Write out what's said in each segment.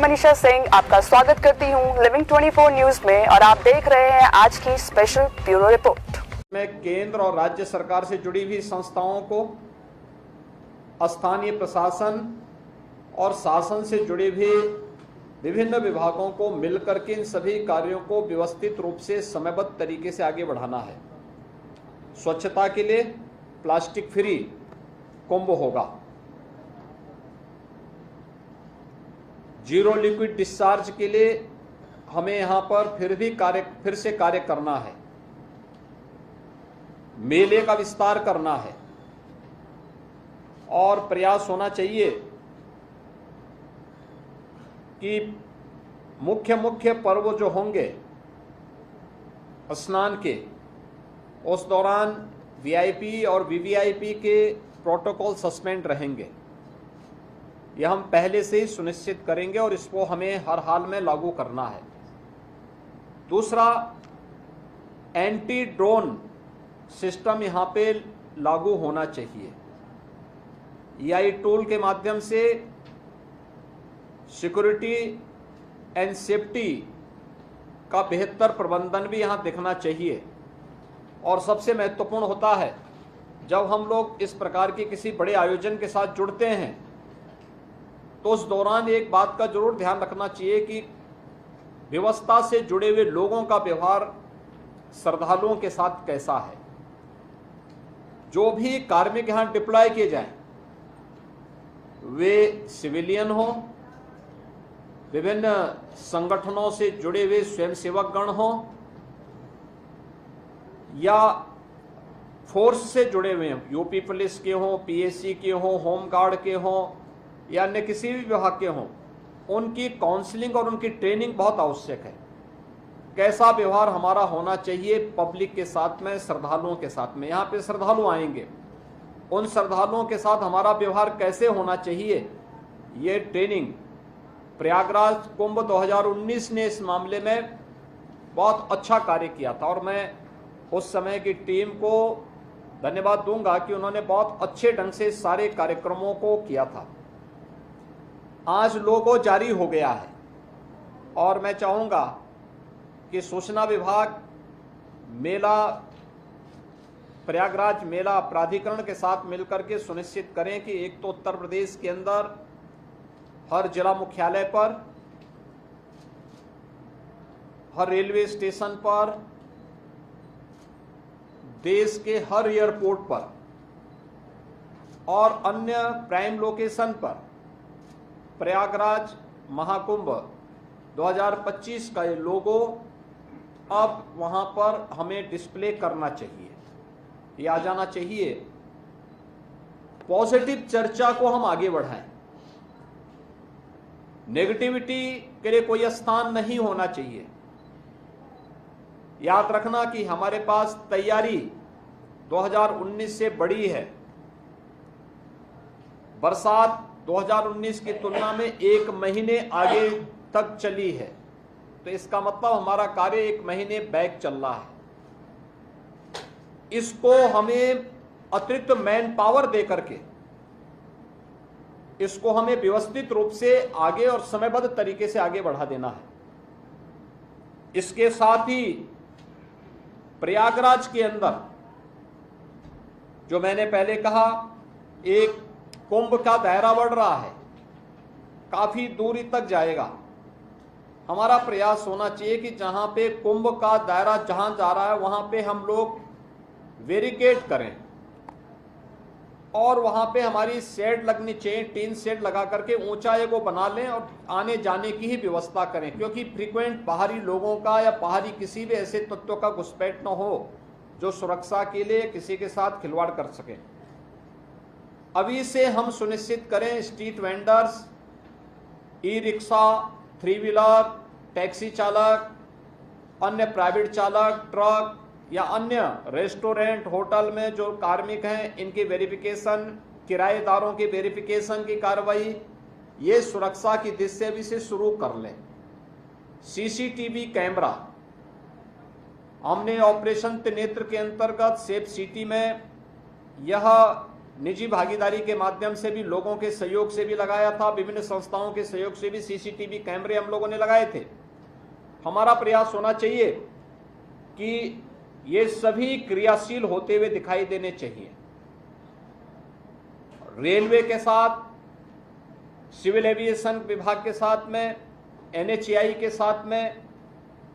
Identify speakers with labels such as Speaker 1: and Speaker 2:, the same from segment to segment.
Speaker 1: मनीषा सिंह आपका स्वागत करती हूं लिविंग 24 न्यूज में और आप देख रहे हैं आज की स्पेशल ब्यूरो रिपोर्ट।
Speaker 2: में केंद्र और राज्य सरकार से जुड़ी हुई संस्थाओं को, स्थानीय प्रशासन और शासन से जुड़े हुए विभिन्न विभागों को मिलकर के इन सभी कार्यों को व्यवस्थित रूप से समयबद्ध तरीके से आगे बढ़ाना है। स्वच्छता के लिए प्लास्टिक फ्री कुंभ होगा, जीरो लिक्विड डिस्चार्ज के लिए हमें यहां पर फिर से कार्य करना है, मेले का विस्तार करना है और प्रयास होना चाहिए कि मुख्य पर्व जो होंगे स्नान के, उस दौरान वीआईपी और वीवीआईपी के प्रोटोकॉल सस्पेंड रहेंगे। यह हम पहले से ही सुनिश्चित करेंगे और इसको हमें हर हाल में लागू करना है। दूसरा, एंटी ड्रोन सिस्टम यहाँ पे लागू होना चाहिए। एआई टूल के माध्यम से सिक्योरिटी एंड सेफ्टी का बेहतर प्रबंधन भी यहाँ दिखना चाहिए। और सबसे महत्वपूर्ण होता है, जब हम लोग इस प्रकार के किसी बड़े आयोजन के साथ जुड़ते हैं तो उस दौरान एक बात का जरूर ध्यान रखना चाहिए कि व्यवस्था से जुड़े हुए लोगों का व्यवहार श्रद्धालुओं के साथ कैसा है। जो भी कार्मिक यहां डिप्लॉय किए जाएं, वे सिविलियन हो, विभिन्न संगठनों से जुड़े हुए स्वयंसेवक गण हो या फोर्स से जुड़े हुए हों, यूपी पुलिस के हों, पीएससी के हों, होमगार्ड के हों या अन्य किसी भी विभाग के हों, उनकी काउंसलिंग और उनकी ट्रेनिंग बहुत आवश्यक है। कैसा व्यवहार हमारा होना चाहिए पब्लिक के साथ में, श्रद्धालुओं के साथ में। यहाँ पे श्रद्धालु आएंगे, उन श्रद्धालुओं के साथ हमारा व्यवहार कैसे होना चाहिए, ये ट्रेनिंग प्रयागराज कुंभ 2019 ने इस मामले में बहुत अच्छा कार्य किया था और मैं उस समय की टीम को धन्यवाद दूंगा कि उन्होंने बहुत अच्छे ढंग से सारे कार्यक्रमों को किया था। आज लोगो जारी हो गया है और मैं चाहूँगा कि सूचना विभाग प्रयागराज मेला प्राधिकरण के साथ मिलकर के सुनिश्चित करें कि एक तो उत्तर प्रदेश के अंदर हर जिला मुख्यालय पर, हर रेलवे स्टेशन पर, देश के हर एयरपोर्ट पर और अन्य प्राइम लोकेशन पर प्रयागराज महाकुंभ 2025 का ये लोगो अब वहां पर हमें डिस्प्ले करना चाहिए, ये आ जाना चाहिए। पॉजिटिव चर्चा को हम आगे बढ़ाएं, नेगेटिविटी के लिए कोई स्थान नहीं होना चाहिए। याद रखना कि हमारे पास तैयारी 2019 से बड़ी है। बरसात 2019 की तुलना में 1 महीने आगे तक चली है, तो इसका मतलब हमारा कार्य 1 महीने बैक चल रहा है। इसको हमें अतिरिक्त मैन पावर दे करके इसको हमें व्यवस्थित रूप से आगे और समयबद्ध तरीके से आगे बढ़ा देना है। इसके साथ ही प्रयागराज के अंदर जो मैंने पहले कहा, एक कुंभ का दायरा बढ़ रहा है, काफी दूरी तक जाएगा। हमारा प्रयास होना चाहिए कि जहां पे कुंभ का दायरा जहां जा रहा है वहां पे हम लोग बैरिकेड करें और वहां पे हमारी शेड लगनी चाहिए, टीन शेड लगा करके ऊंचा एगो बना लें और आने जाने की ही व्यवस्था करें, क्योंकि फ्रीक्वेंट बाहरी लोगों का या बाहरी किसी भी ऐसे तत्वों का घुसपैठ न हो जो सुरक्षा के लिए किसी के साथ खिलवाड़ कर सके। अभी से हम सुनिश्चित करें street vendors, e rickshaw, 3 wheeler, taxi चालक, अन्य प्राइवेट चालक, ट्रक या अन्य रेस्टोरेंट, होटल में जो कार्मिक हैं, इनकी वेरिफिकेशन, किराएदारों की वेरिफिकेशन की कार्रवाई ये सुरक्षा की दृष्टि से शुरू कर लें। सीसीटीवी कैमरा हमने ऑपरेशन त्रिनेत्र के अंतर्गत सेफ सिटी में यह निजी भागीदारी के माध्यम से भी, लोगों के सहयोग से भी लगाया था, विभिन्न संस्थाओं के सहयोग से भी सीसीटीवी कैमरे हम लोगों ने लगाए थे। हमारा प्रयास होना चाहिए कि ये सभी क्रियाशील होते हुए दिखाई देने चाहिए। रेलवे के साथ, सिविल एविएशन विभाग के साथ में, NHAI के साथ में,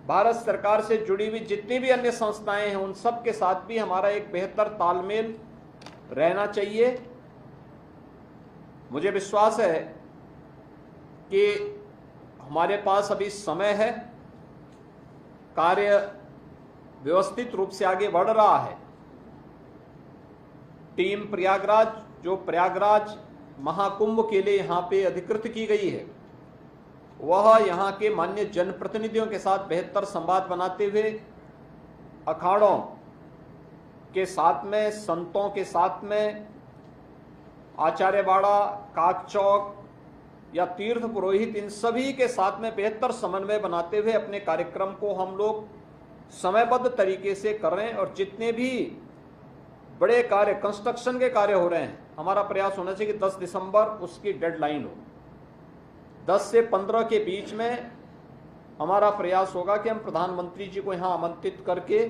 Speaker 2: भारत सरकार से जुड़ी हुई जितनी भी अन्य संस्थाएं हैं उन सब के साथ भी हमारा एक बेहतर तालमेल रहना चाहिए। मुझे विश्वास है कि हमारे पास अभी समय है, कार्य व्यवस्थित रूप से आगे बढ़ रहा है। टीम प्रयागराज, जो प्रयागराज महाकुंभ के लिए यहाँ पे अधिकृत की गई है, वह यहाँ के मान्य जनप्रतिनिधियों के साथ बेहतर संवाद बनाते हुए अखाड़ों के साथ में, संतों के साथ में, आचार्यवाड़ा, काकचौक या तीर्थ पुरोहित, इन सभी के साथ में बेहतर समन्वय बनाते हुए अपने कार्यक्रम को हम लोग समयबद्ध तरीके से कर रहे हैं। और जितने भी बड़े कार्य, कंस्ट्रक्शन के कार्य हो रहे हैं, हमारा प्रयास होना चाहिए कि 10 दिसंबर उसकी डेडलाइन हो। 10 से 15 के बीच में हमारा प्रयास होगा कि हम प्रधानमंत्री जी को यहाँ आमंत्रित करके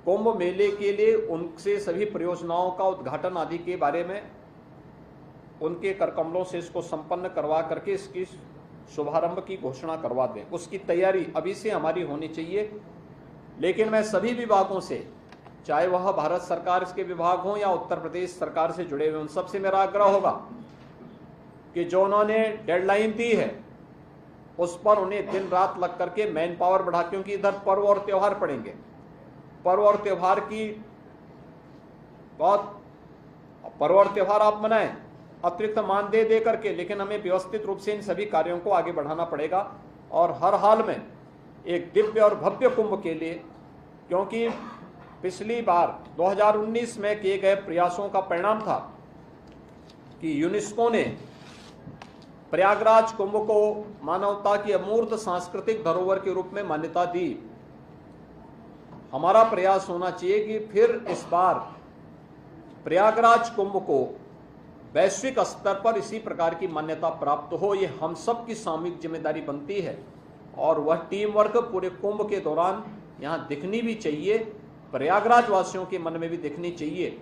Speaker 2: कुंभ मेले के लिए उनसे सभी परियोजनाओं का उद्घाटन आदि के बारे में उनके करकमलों से इसको संपन्न करवा करके इसकी शुभारंभ की घोषणा करवा दें। उसकी तैयारी अभी से हमारी होनी चाहिए। लेकिन मैं सभी विभागों से, चाहे वह भारत सरकार के विभाग हों या उत्तर प्रदेश सरकार से जुड़े हुए, उन सबसे मेरा आग्रह होगा कि जो उन्होंने डेडलाइन दी है उस पर उन्हें दिन रात लग करके मैन पावर बढ़ा, क्योंकि इधर पर्व और त्योहार पड़ेंगे। पर्व और त्योहार की पर्व और त्योहार आप मनाएं अतिरिक्त मानदेय दे करके, लेकिन हमें व्यवस्थित रूप से इन सभी कार्यों को आगे बढ़ाना पड़ेगा और हर हाल में एक दिव्य और भव्य कुंभ के लिए, क्योंकि पिछली बार 2019 में किए गए प्रयासों का परिणाम था कि यूनेस्को ने प्रयागराज कुंभ को मानवता की अमूर्त सांस्कृतिक धरोहर के रूप में मान्यता दी। हमारा प्रयास होना चाहिए कि फिर इस बार प्रयागराज कुंभ को वैश्विक स्तर पर इसी प्रकार की मान्यता प्राप्त हो। ये हम सब की सामूहिक जिम्मेदारी बनती है और वह टीम वर्क पूरे कुंभ के दौरान यहाँ दिखनी भी चाहिए, प्रयागराज वासियों के मन में भी दिखनी चाहिए।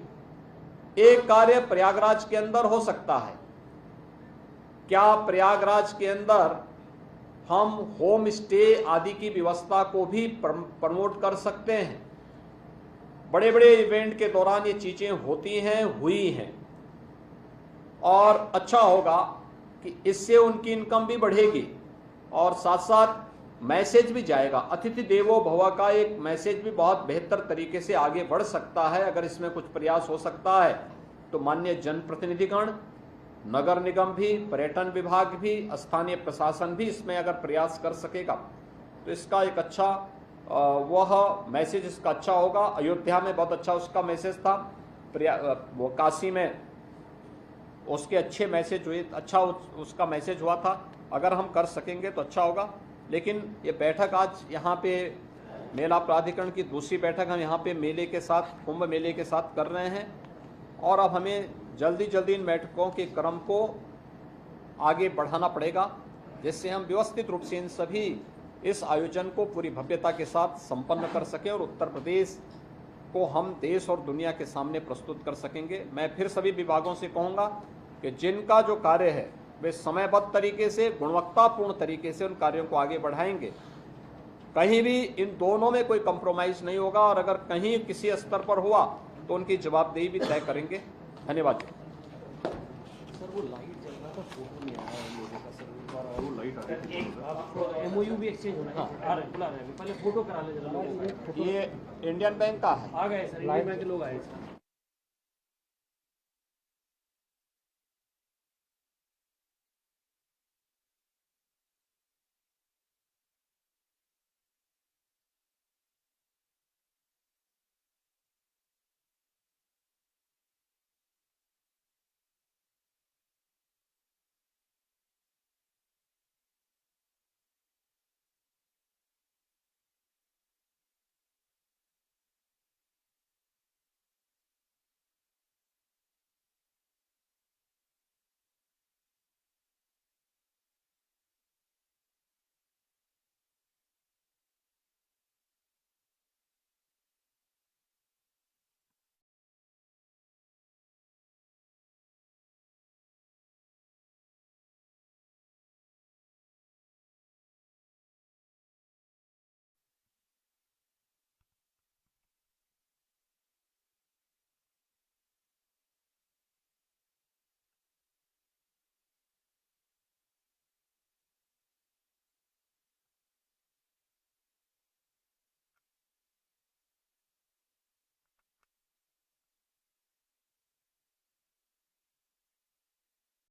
Speaker 2: एक कार्य प्रयागराज के अंदर हो सकता है। क्या प्रयागराज के अंदर हम होम स्टे आदि की व्यवस्था को भी प्रमोट कर सकते हैं? बड़े बड़े इवेंट के दौरान ये चीजें होती हैं, हुई हैं, और अच्छा होगा कि इससे उनकी इनकम भी बढ़ेगी और साथ साथ मैसेज भी जाएगा। अतिथि देवो भव का एक मैसेज भी बहुत बेहतर तरीके से आगे बढ़ सकता है। अगर इसमें कुछ प्रयास हो सकता है तो माननीय जनप्रतिनिधिगण, नगर निगम भी, पर्यटन विभाग भी, स्थानीय प्रशासन भी इसमें अगर प्रयास कर सकेगा तो इसका एक अच्छा वह मैसेज इसका अच्छा होगा। अयोध्या में बहुत अच्छा उसका मैसेज था, वो काशी में उसके अच्छे मैसेज हुए, अच्छा उसका मैसेज हुआ था। अगर हम कर सकेंगे तो अच्छा होगा। लेकिन ये बैठक आज यहाँ पे मेला प्राधिकरण की दूसरी बैठक हम यहाँ पे मेले के साथ, कुंभ मेले के साथ कर रहे हैं और अब हमें जल्दी जल्दी इन बैठकों के क्रम को आगे बढ़ाना पड़ेगा, जिससे हम व्यवस्थित रूप से इन सभी इस आयोजन को पूरी भव्यता के साथ संपन्न कर सकें और उत्तर प्रदेश को हम देश और दुनिया के सामने प्रस्तुत कर सकेंगे। मैं फिर सभी विभागों से कहूँगा कि जिनका जो कार्य है वे समयबद्ध तरीके से, गुणवत्तापूर्ण तरीके से उन कार्यों को आगे बढ़ाएंगे। कहीं भी इन दोनों में कोई कंप्रोमाइज़ नहीं होगा और अगर कहीं किसी स्तर पर हुआ तो उनकी जवाबदेही भी तय करेंगे। धन्यवाद।
Speaker 3: सर वो लाइट जल रहा था, फोटो नहीं आ रहा है लोगों का सर, वो लाइट आ रही है। एमओयू भी एक्सचेंज होना है, आ रहा है, बुला रहे हैं, पहले फोटो करा ले जरा।
Speaker 2: ये इंडियन बैंक का है।
Speaker 3: आ गए सर, इंडियन बैंक के लोग आए सर।